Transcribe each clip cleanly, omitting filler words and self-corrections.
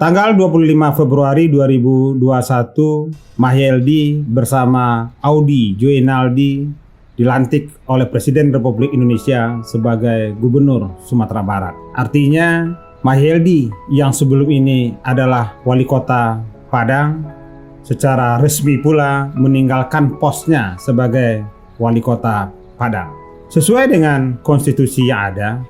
Tanggal 25 Februari 2021, Mahyeldi bersama Audi Joynaldi dilantik oleh Presiden Republik Indonesia sebagai Gubernur Sumatera Barat. Artinya, Mahyeldi yang sebelum ini adalah Wali Kota Padang, secara resmi pula meninggalkan posnya sebagai Wali Kota Padang. Sesuai dengan konstitusi yang ada,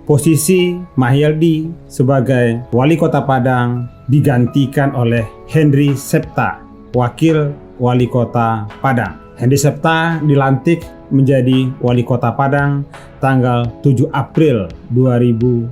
posisi Mahyeldi sebagai Wali Kota Padang digantikan oleh Henry Septa, Wakil Wali Kota Padang. Henry Septa dilantik menjadi Wali Kota Padang tanggal 7 April 2021.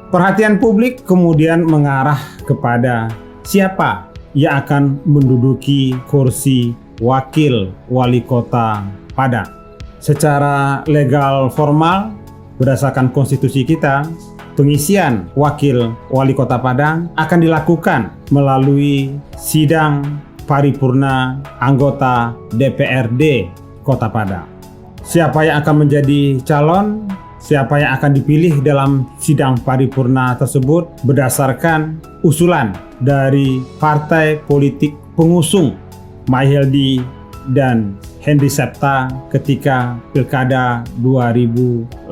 Perhatian publik kemudian mengarah kepada siapa yang akan menduduki kursi Wakil Wali Kota Padang. Secara legal formal, berdasarkan konstitusi kita, pengisian Wakil Wali Kota Padang akan dilakukan melalui sidang paripurna anggota DPRD Kota Padang. Siapa yang akan menjadi calon, siapa yang akan dipilih dalam sidang paripurna tersebut berdasarkan usulan dari partai politik pengusung Mahyeldi dan Henry Septa ketika Pilkada 2018.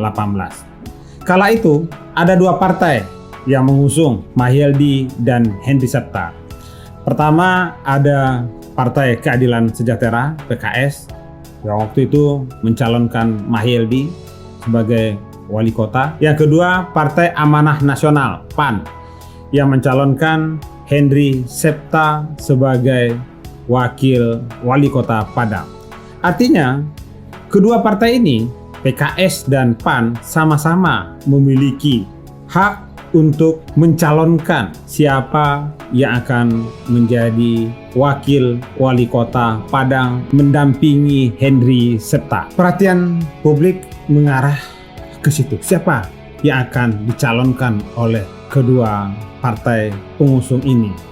Kala itu ada dua partai yang mengusung Mahyeldi dan Henry Septa. Pertama ada Partai Keadilan Sejahtera (PKS) yang waktu itu mencalonkan Mahyeldi sebagai wali kota. Yang kedua Partai Amanah Nasional (PAN) yang mencalonkan Henry Septa sebagai wakil wali kota Padang. Artinya, kedua partai ini, PKS dan PAN, sama-sama memiliki hak untuk mencalonkan siapa yang akan menjadi wakil wali kota Padang mendampingi Henry Septa. Perhatian publik mengarah ke situ. Siapa yang akan dicalonkan oleh kedua partai pengusung ini?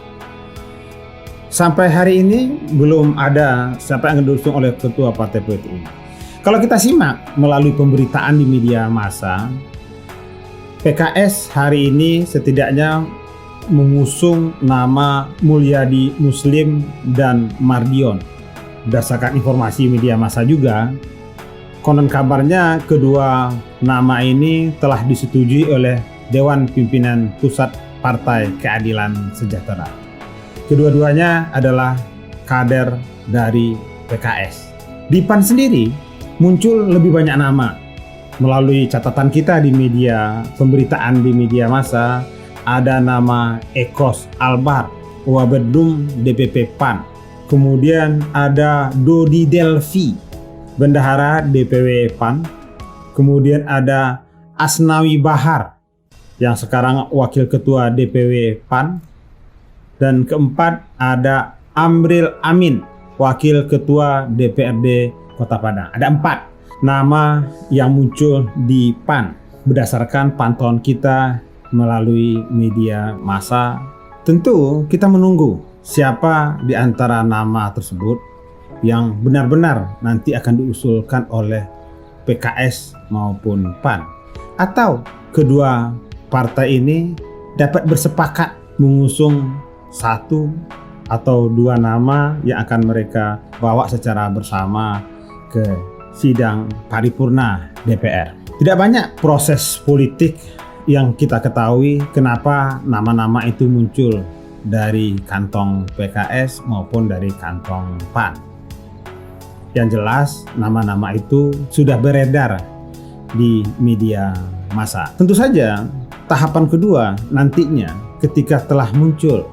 Sampai hari ini belum ada siapa yang didukung oleh ketua partai politik ini. Kalau kita simak melalui pemberitaan di media massa, PKS hari ini setidaknya mengusung nama Mulyadi Muslim dan Mardion. Berdasarkan informasi media massa juga, konon kabarnya kedua nama ini telah disetujui oleh Dewan Pimpinan Pusat Partai Keadilan Sejahtera. Kedua-duanya adalah kader dari PKS. Di PAN sendiri muncul lebih banyak nama. Melalui catatan kita di media, pemberitaan di media massa, ada nama Ekos Albar, Wabedum DPP PAN. Kemudian ada Dodi Delvi, Bendahara DPW PAN. Kemudian ada Asnawi Bahar, yang sekarang Wakil Ketua DPW PAN. Dan keempat ada Amril Amin, Wakil Ketua DPRD Kota Padang. Ada 4 nama yang muncul di PAN berdasarkan pantauan kita melalui media massa. Tentu kita menunggu siapa di antara nama tersebut yang benar-benar nanti akan diusulkan oleh PKS maupun PAN. Atau kedua partai ini dapat bersepakat mengusung satu atau dua nama yang akan mereka bawa secara bersama ke sidang paripurna DPR. Tidak banyak proses politik yang kita ketahui kenapa nama-nama itu muncul dari kantong PKS maupun dari kantong PAN. Yang jelas nama-nama itu sudah beredar di media massa. Tentu saja tahapan kedua nantinya ketika telah muncul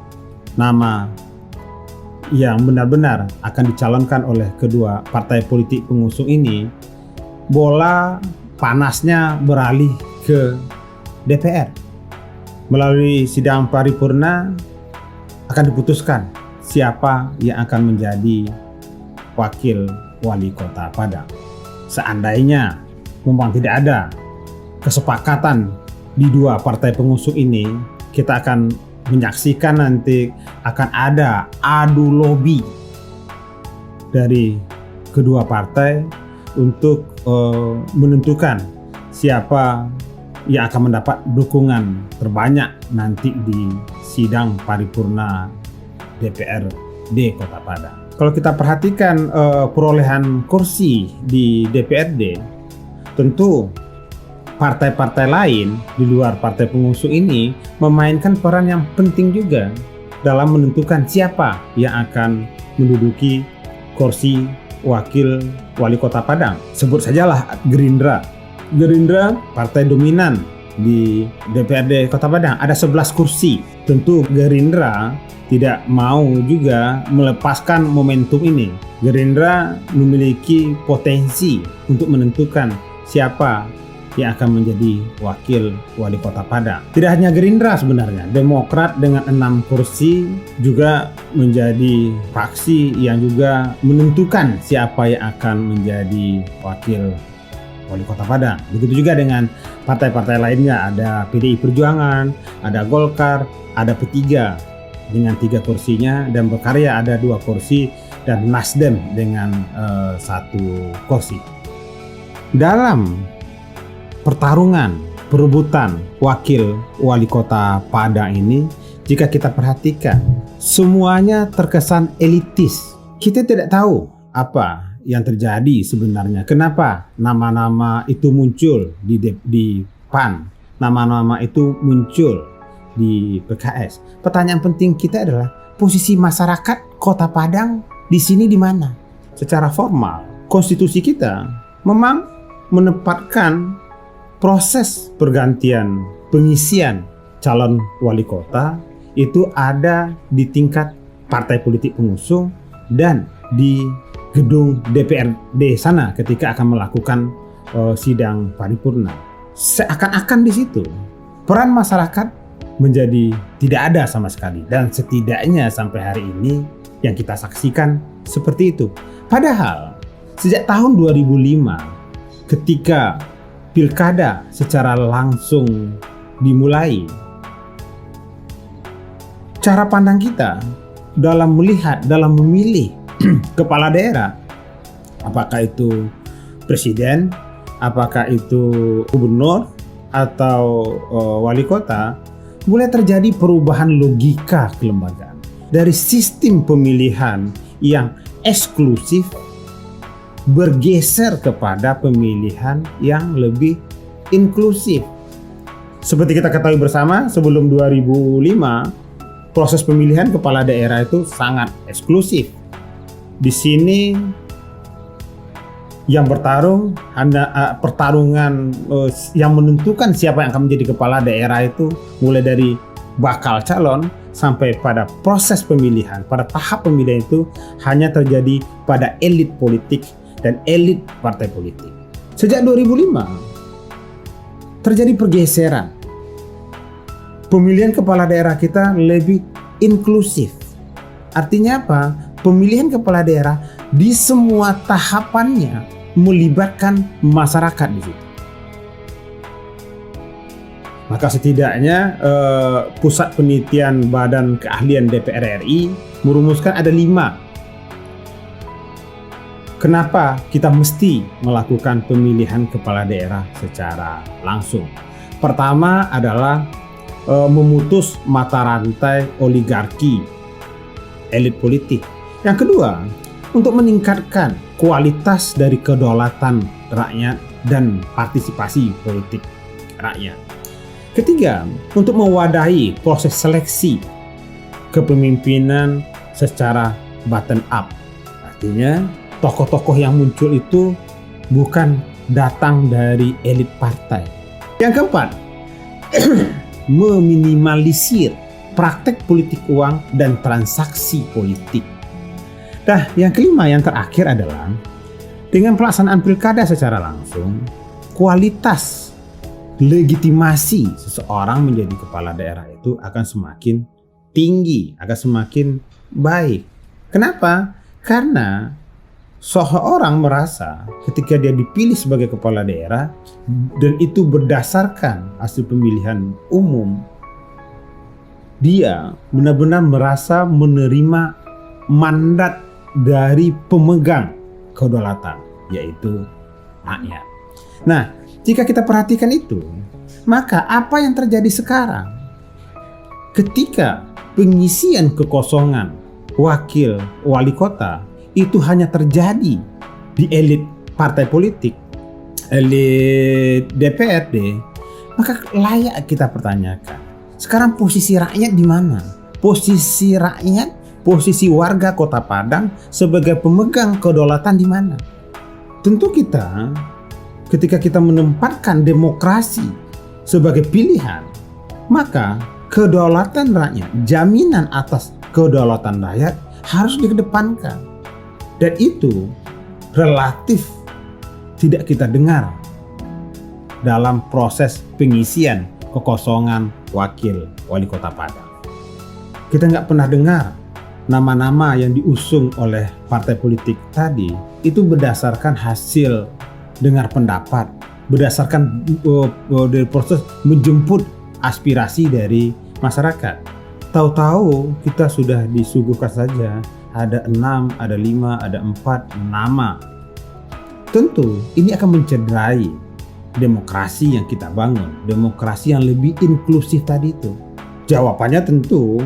nama yang benar-benar akan dicalonkan oleh kedua partai politik pengusung ini, bola panasnya beralih ke DPR. Melalui sidang paripurna akan diputuskan siapa yang akan menjadi wakil wali kota Padang. Seandainya memang tidak ada kesepakatan di dua partai pengusung ini, kita akan menyaksikan nanti akan ada adu lobby dari kedua partai untuk menentukan siapa yang akan mendapat dukungan terbanyak nanti di sidang paripurna DPRD Kota Padang. Kalau kita perhatikan perolehan kursi di DPRD, tentu partai-partai lain di luar partai pengusung ini memainkan peran yang penting juga dalam menentukan siapa yang akan menduduki kursi wakil wali kota Padang. Sebut sajalah Gerindra. Gerindra partai dominan di DPRD Kota Padang, ada 11 kursi. Tentu Gerindra tidak mau juga melepaskan momentum ini. Gerindra memiliki potensi untuk menentukan siapa yang akan menjadi wakil wali kota Padang. Tidak hanya Gerindra sebenarnya, Demokrat dengan 6 kursi juga menjadi fraksi yang juga menentukan siapa yang akan menjadi wakil wali kota Padang. Begitu juga dengan partai-partai lainnya, ada PDI Perjuangan, ada Golkar, ada P3 dengan 3 kursinya, dan Berkarya ada 2 kursi, dan Nasdem dengan 1 kursi. Dalam pertarungan perebutan wakil wali kota Padang ini, jika kita perhatikan, semuanya terkesan elitis. Kita tidak tahu apa yang terjadi sebenarnya. Kenapa nama-nama itu muncul di PAN, nama-nama itu muncul di PKS. Pertanyaan penting kita adalah posisi masyarakat Kota Padang di sini di mana? Secara formal, konstitusi kita memang menempatkan proses pergantian pengisian calon wali kota itu ada di tingkat partai politik pengusung dan di gedung DPRD sana ketika akan melakukan sidang paripurna. Seakan-akan di situ peran masyarakat menjadi tidak ada sama sekali, dan setidaknya sampai hari ini yang kita saksikan seperti itu. Padahal sejak tahun 2005 ketika pilkada secara langsung dimulai, cara pandang kita dalam melihat, dalam memilih kepala daerah, apakah itu presiden, apakah itu gubernur atau wali kota, mulai terjadi perubahan logika kelembagaan dari sistem pemilihan yang eksklusif bergeser kepada pemilihan yang lebih inklusif. Seperti kita ketahui bersama, sebelum 2005 proses pemilihan kepala daerah itu sangat eksklusif. Di sini yang bertarung, pertarungan yang menentukan siapa yang akan menjadi kepala daerah itu mulai dari bakal calon sampai pada proses pemilihan, pada tahap pemilihan itu hanya terjadi pada elit politik dan elit partai politik. Sejak 2005 terjadi pergeseran. Pemilihan kepala daerah kita lebih inklusif. Artinya apa? Pemilihan kepala daerah di semua tahapannya melibatkan masyarakat di situ. Maka setidaknya Pusat Penelitian Badan Keahlian DPR RI merumuskan ada 5. Kenapa kita mesti melakukan pemilihan kepala daerah secara langsung? Pertama adalah memutus mata rantai oligarki elit politik. Yang kedua, untuk meningkatkan kualitas dari kedaulatan rakyat dan partisipasi politik rakyat. Ketiga, untuk mewadahi proses seleksi kepemimpinan secara bottom up. Artinya, tokoh-tokoh yang muncul itu bukan datang dari elit partai. Yang keempat, meminimalisir praktek politik uang dan transaksi politik. Nah, yang kelima, yang terakhir adalah dengan pelaksanaan pilkada secara langsung, kualitas legitimasi seseorang menjadi kepala daerah itu akan semakin tinggi, akan semakin baik. Kenapa? Karena seseorang merasa ketika dia dipilih sebagai kepala daerah dan itu berdasarkan hasil pemilihan umum, dia benar-benar merasa menerima mandat dari pemegang kedaulatan, yaitu rakyat. Nah, jika kita perhatikan itu, maka apa yang terjadi sekarang ketika pengisian kekosongan wakil wali kota itu hanya terjadi di elit partai politik, elit DPRD, maka layak kita pertanyakan. Sekarang posisi rakyat di mana? Posisi rakyat, posisi warga Kota Padang sebagai pemegang kedaulatan di mana? Tentu kita, ketika kita menempatkan demokrasi sebagai pilihan, maka kedaulatan rakyat, jaminan atas kedaulatan rakyat harus dikedepankan. Dan itu relatif tidak kita dengar dalam proses pengisian kekosongan wakil wali kota Padang. Kita nggak pernah dengar nama-nama yang diusung oleh partai politik tadi itu berdasarkan hasil dengar pendapat, berdasarkan dari proses menjemput aspirasi dari masyarakat. Tahu-tahu kita sudah disuguhkan saja ada 6, ada 5, ada 4 nama. Tentu ini akan mencederai demokrasi yang kita bangun, demokrasi yang lebih inklusif tadi itu. Jawabannya tentu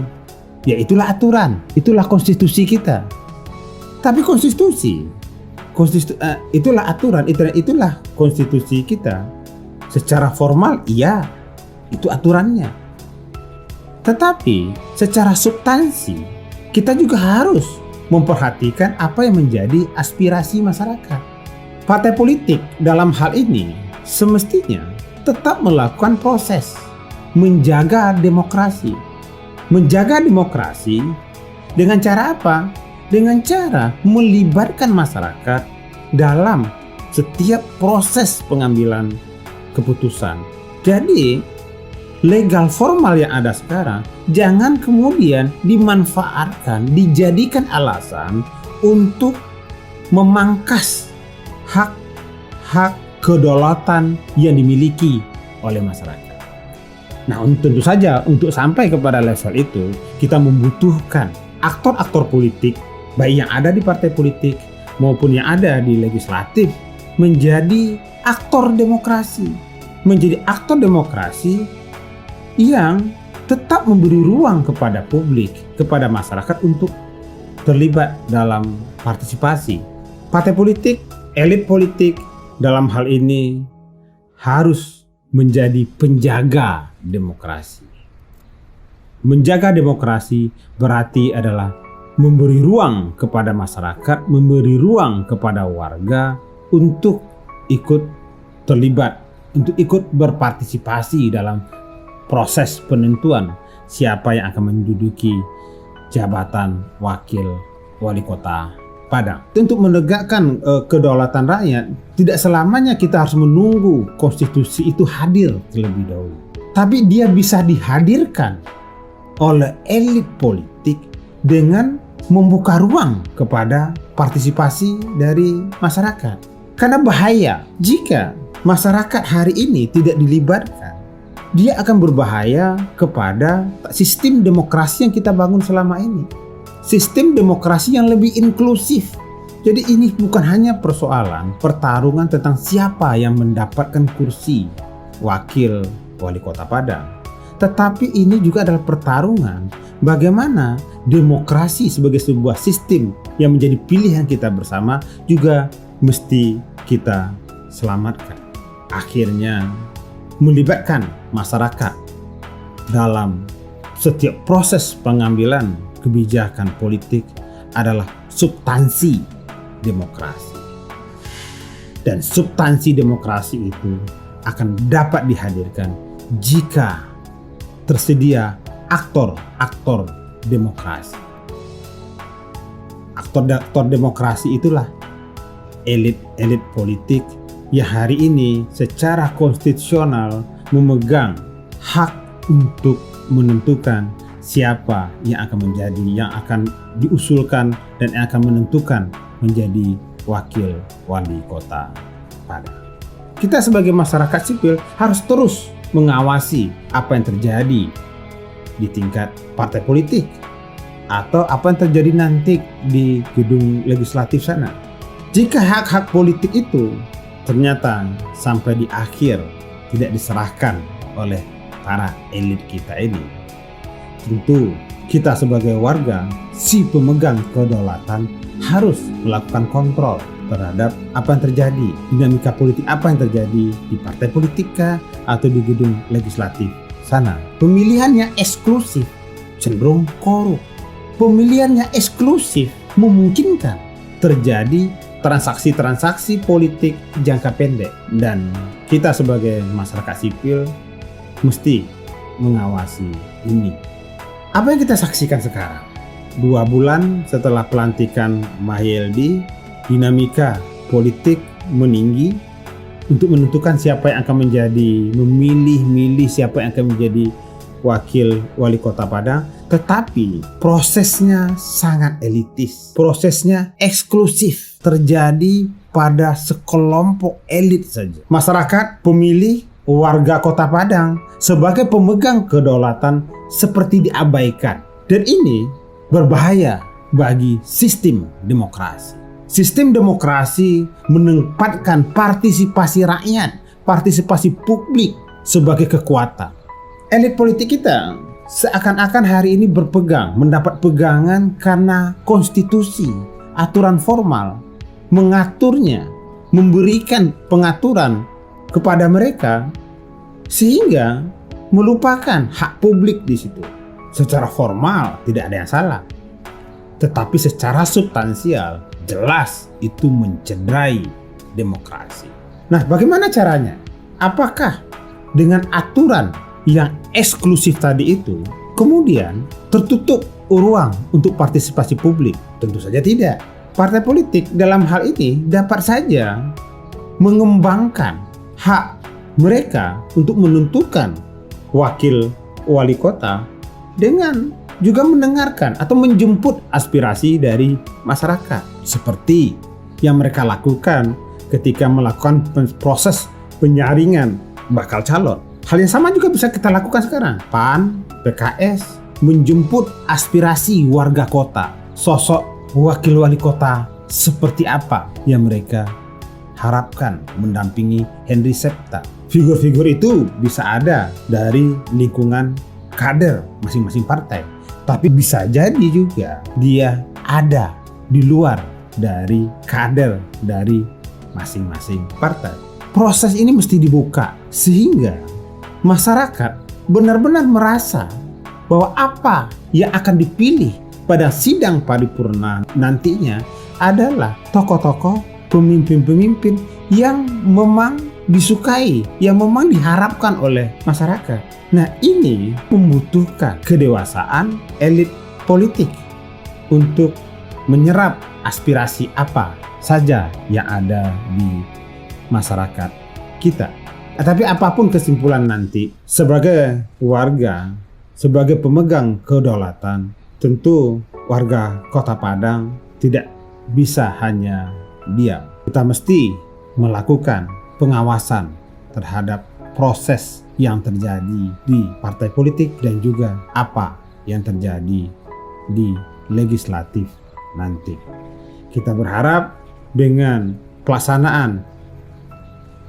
ya itulah aturan, itulah konstitusi kita. Tapi itulah aturan, itulah konstitusi kita. Secara formal iya, itu aturannya. Tetapi secara substansi kita juga harus memperhatikan apa yang menjadi aspirasi masyarakat. Partai politik dalam hal ini semestinya tetap melakukan proses menjaga demokrasi. Menjaga demokrasi dengan cara apa? Dengan cara melibatkan masyarakat dalam setiap proses pengambilan keputusan. Jadi legal formal yang ada sekarang jangan kemudian dimanfaatkan, dijadikan alasan untuk memangkas hak kedaulatan yang dimiliki oleh masyarakat. Nah, tentu saja untuk sampai kepada level itu kita membutuhkan aktor-aktor politik baik yang ada di partai politik maupun yang ada di legislatif menjadi aktor demokrasi. Menjadi aktor demokrasi yang tetap memberi ruang kepada publik, kepada masyarakat untuk terlibat dalam partisipasi. Partai politik, elit politik dalam hal ini harus menjadi penjaga demokrasi. Menjaga demokrasi berarti adalah memberi ruang kepada masyarakat, memberi ruang kepada warga untuk ikut terlibat, untuk ikut berpartisipasi dalam proses penentuan siapa yang akan menduduki jabatan wakil wali kota Padang. Untuk menegakkan kedaulatan rakyat, tidak selamanya kita harus menunggu konstitusi itu hadir terlebih dahulu. Tapi dia bisa dihadirkan oleh elit politik dengan membuka ruang kepada partisipasi dari masyarakat. Karena bahaya jika masyarakat hari ini tidak dilibatkan, dia akan berbahaya kepada sistem demokrasi yang kita bangun selama ini. Sistem demokrasi yang lebih inklusif. Jadi ini bukan hanya persoalan pertarungan tentang siapa yang mendapatkan kursi wakil wali kota Padang, tetapi ini juga adalah pertarungan bagaimana demokrasi sebagai sebuah sistem yang menjadi pilihan kita bersama juga mesti kita selamatkan. Akhirnya melibatkan masyarakat dalam setiap proses pengambilan kebijakan politik adalah substansi demokrasi. Dan substansi demokrasi itu akan dapat dihadirkan jika tersedia aktor-aktor demokrasi. Aktor-aktor demokrasi itulah elit-elit politik yang hari ini secara konstitusional memegang hak untuk menentukan siapa yang akan menjadi, yang akan diusulkan dan yang akan menentukan menjadi wakil wali kota Padang. Kita sebagai masyarakat sipil harus terus mengawasi apa yang terjadi di tingkat partai politik atau apa yang terjadi nanti di gedung legislatif sana. Jika hak-hak politik itu ternyata sampai di akhir tidak diserahkan oleh para elit kita ini, tentu kita sebagai warga, si pemegang kedaulatan harus melakukan kontrol terhadap apa yang terjadi, dinamika politik apa yang terjadi di partai politik kah, atau di gedung legislatif sana. Pemilihannya eksklusif, cenderung korup. Pemilihannya eksklusif memungkinkan terjadi transaksi-transaksi politik jangka pendek, dan kita sebagai masyarakat sipil mesti mengawasi ini. Apa yang kita saksikan sekarang? 2 bulan setelah pelantikan Mahyeldi, dinamika politik meninggi untuk menentukan siapa yang akan menjadi, memilih siapa yang akan menjadi wakil wali kota Padang. Tetapi prosesnya sangat elitis, prosesnya eksklusif, terjadi pada sekelompok elit saja. Masyarakat, pemilih, warga kota Padang sebagai pemegang kedaulatan seperti diabaikan. Dan ini berbahaya bagi sistem demokrasi. Sistem demokrasi menempatkan partisipasi rakyat, partisipasi publik sebagai kekuatan. Elit politik kita seakan-akan hari ini berpegang, mendapat pegangan karena konstitusi, aturan formal, mengaturnya, memberikan pengaturan kepada mereka, sehingga melupakan hak publik di situ. Secara formal tidak ada yang salah, tetapi secara substansial jelas itu mencederai demokrasi. Nah, bagaimana caranya? Apakah dengan aturan yang eksklusif tadi itu kemudian tertutup ruang untuk partisipasi publik? Tentu saja tidak. Partai politik dalam hal ini dapat saja mengembangkan hak mereka untuk menentukan wakil wali kota dengan juga mendengarkan atau menjemput aspirasi dari masyarakat, seperti yang mereka lakukan ketika melakukan proses penyaringan bakal calon. Hal yang sama juga bisa kita lakukan sekarang. PAN, PKS menjemput aspirasi warga kota, sosok wakil wali kota seperti apa yang mereka harapkan mendampingi Henry Septa. Figur-figur itu bisa ada dari lingkungan kader masing-masing partai, tapi bisa jadi juga dia ada di luar dari kader dari masing-masing partai. Proses ini mesti dibuka sehingga masyarakat benar-benar merasa bahwa apa yang akan dipilih pada sidang paripurna nantinya adalah tokoh-tokoh, pemimpin-pemimpin yang memang disukai, yang memang diharapkan oleh masyarakat. Nah, ini membutuhkan kedewasaan elit politik untuk menyerap aspirasi apa saja yang ada di masyarakat kita. Tapi apapun kesimpulan nanti, sebagai warga, sebagai pemegang kedaulatan, tentu warga Kota Padang tidak bisa hanya diam. Kita mesti melakukan pengawasan terhadap proses yang terjadi di partai politik dan juga apa yang terjadi di legislatif nanti. Kita berharap dengan pelaksanaan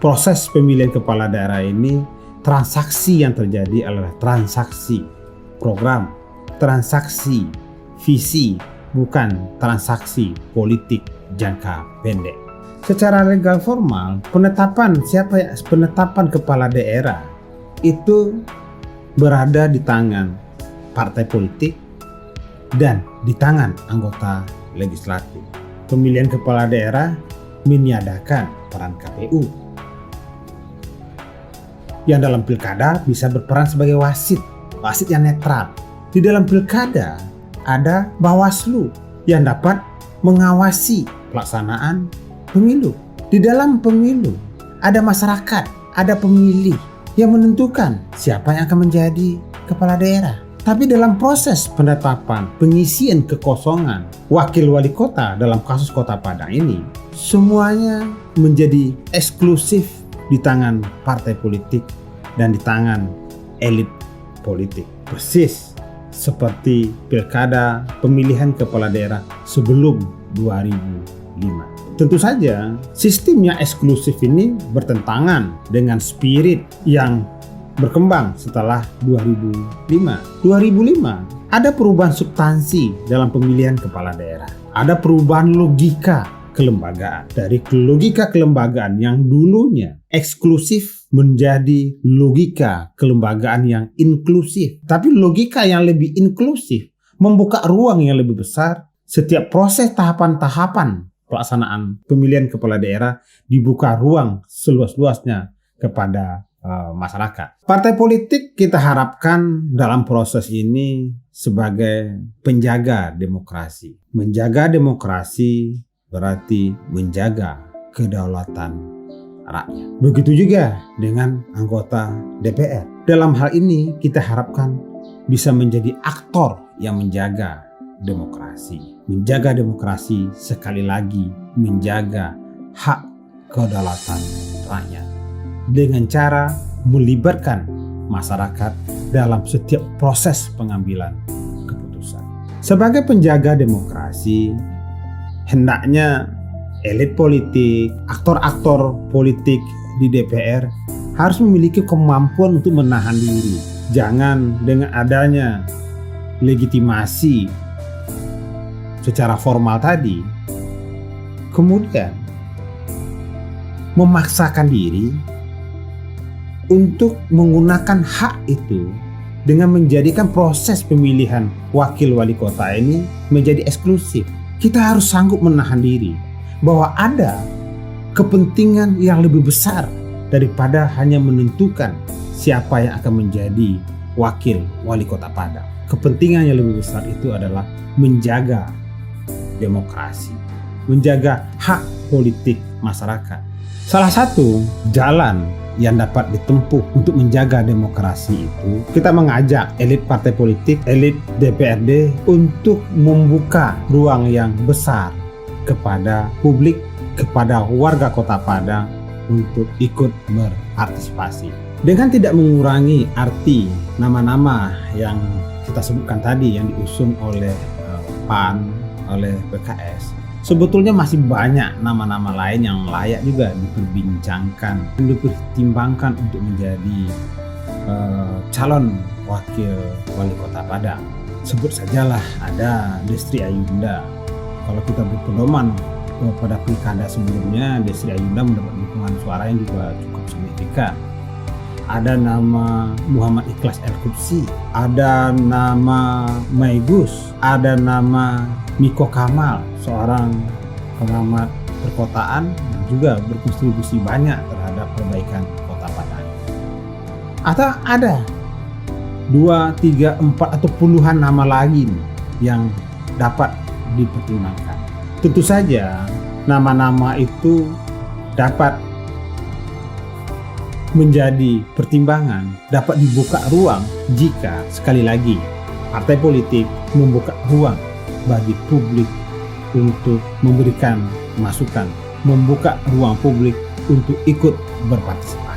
proses pemilihan kepala daerah ini, transaksi yang terjadi adalah transaksi program, transaksi visi, bukan transaksi politik jangka pendek. Secara legal formal, penetapan kepala daerah itu berada di tangan partai politik dan di tangan anggota legislatif. Pemilihan kepala daerah meniadakan peran KPU yang dalam pilkada bisa berperan sebagai wasit yang netral. Di dalam pilkada ada Bawaslu yang dapat mengawasi pelaksanaan pemilu. Di dalam pemilu ada masyarakat, ada pemilih yang menentukan siapa yang akan menjadi kepala daerah. Tapi dalam proses penetapan pengisian kekosongan wakil wali kota dalam kasus Kota Padang ini, semuanya menjadi eksklusif di tangan partai politik dan di tangan elit politik. Persis seperti pilkada pemilihan kepala daerah sebelum 2005. Tentu saja sistem yang eksklusif ini bertentangan dengan spirit yang berkembang setelah 2005. 2005 Ada perubahan substansi dalam pemilihan kepala daerah. Ada perubahan logika kelembagaan. Dari logika kelembagaan yang dulunya eksklusif menjadi logika kelembagaan yang inklusif. Tapi logika yang lebih inklusif membuka ruang yang lebih besar. Setiap proses tahapan-tahapan pelaksanaan pemilihan kepala daerah dibuka ruang seluas-luasnya kepada masyarakat. Partai politik kita harapkan dalam proses ini sebagai penjaga demokrasi. Menjaga demokrasi berarti menjaga kedaulatan rakyat. Begitu juga dengan anggota DPR. Dalam hal ini kita harapkan bisa menjadi aktor yang menjaga demokrasi. Menjaga demokrasi sekali lagi menjaga hak kedaulatan rakyat dengan cara melibatkan masyarakat dalam setiap proses pengambilan keputusan. Sebagai penjaga demokrasi, hendaknya elit politik, aktor-aktor politik di DPR harus memiliki kemampuan untuk menahan diri. Jangan dengan adanya legitimasi secara formal tadi, kemudian memaksakan diri untuk menggunakan hak itu dengan menjadikan proses pemilihan wakil wali kota ini menjadi eksklusif. Kita harus sanggup menahan diri bahwa ada kepentingan yang lebih besar daripada hanya menentukan siapa yang akan menjadi wakil wali kota Padang. Kepentingan yang lebih besar itu adalah menjaga demokrasi, menjaga hak politik masyarakat. Salah satu jalan yang dapat ditempuh untuk menjaga demokrasi itu, kita mengajak elit partai politik, elit DPRD untuk membuka ruang yang besar kepada publik, kepada warga Kota Padang untuk ikut berpartisipasi. Dengan tidak mengurangi arti nama-nama yang kita sebutkan tadi yang diusung oleh PAN, oleh PKS, sebetulnya masih banyak nama-nama lain yang layak juga diperbincangkan, dipertimbangkan untuk menjadi calon wakil wali kota Padang. Sebut sajalah ada Destri Ayunda. Kalau kita berpedoman pada pilkada sebelumnya, Destri Ayunda mendapat dukungan suara yang juga cukup signifikan. Ada nama Muhammad Ikhlas El-Qudsi, ada nama Maigus, ada nama Miko Kamal, seorang pengamat perkotaan yang juga berkontribusi banyak terhadap perbaikan Kota Padang. Atau ada 2, 3, 4 atau puluhan nama lagi yang dapat dipertimbangkan. Tentu saja nama-nama itu dapat menjadi pertimbangan, dapat dibuka ruang jika sekali lagi partai politik membuka ruang bagi publik untuk memberikan masukan, membuka ruang publik untuk ikut berpartisipasi.